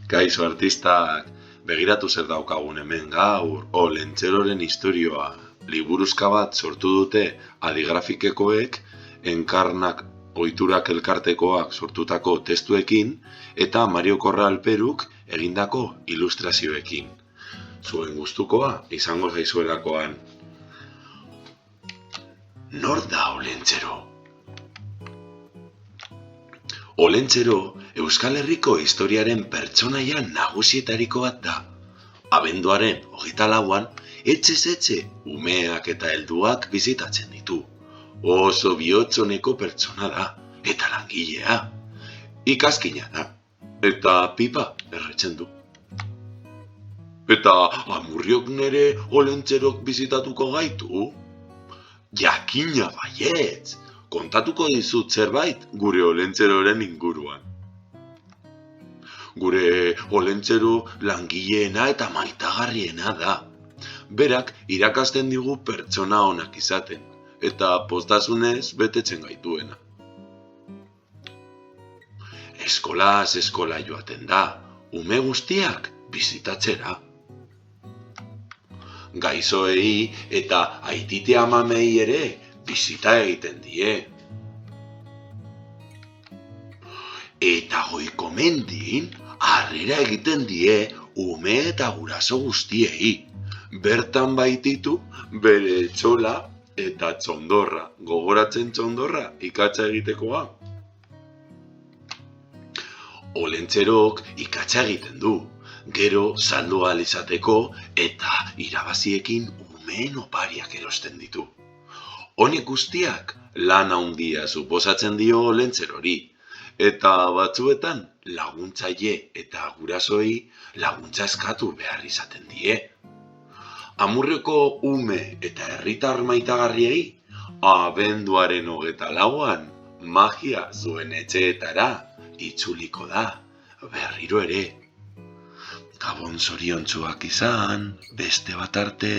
Kaixo artistak, begiratu zer daukagun hemen gaur, Olentzerorren istorioa. Liburuzka bat sortu dute adigrafikekoek, enkarnak ohiturak elkartekoak sortutako testuekin, eta Mario Corral Peruk egindako ilustrazioekin. Zuen gustukoa izango zaizuelakoan. Nor da Olentzero? Olentzero, Euskal Herriko historiaren pertsonaia nagusietariko bat da. Abenduaren 24an, etxez etxe, umeak eta helduak bizitatzen ditu. Oso bihotzoneko pertsona da, eta langilea. Ikaskina da, eta pipa erretzen du. Eta amurriok nere Olentzerok bizitatuko gaitu? Jakina baietz! Kontatuko dizut zerbait gure Olentzeroren inguruan. Gure Olentzero langileena eta maitagarriena da. Berak irakasten digu pertsona onak izaten, eta poztasunez betetzen gaituena. Eskolaz eskola joaten da, ume guztiak bizitatzera. Gaixoei eta aitite amamei ere bizita egiten die. Eta goiko mendin, harrera egiten die ume eta guraso guztiei. Bertan baititu bere etxola eta txondorra. Gogoratzen txondorra ikatza egitekoa. Olentzerok ikatza egiten du, gero saldu ahal izateko eta irabaziekin umeen opariak erosten ditu. Honek guztiak lan handia suposatzen dio Olentzerori, eta batzuetan laguntzaile eta gurasoei laguntza eskatu behar izaten die. Amurreko ume eta herritar maitagarriei, abenduaren 24an magia zuen etxeetara itzuliko da berriro ere. Gabon zoriontsuak izan, beste bat arte.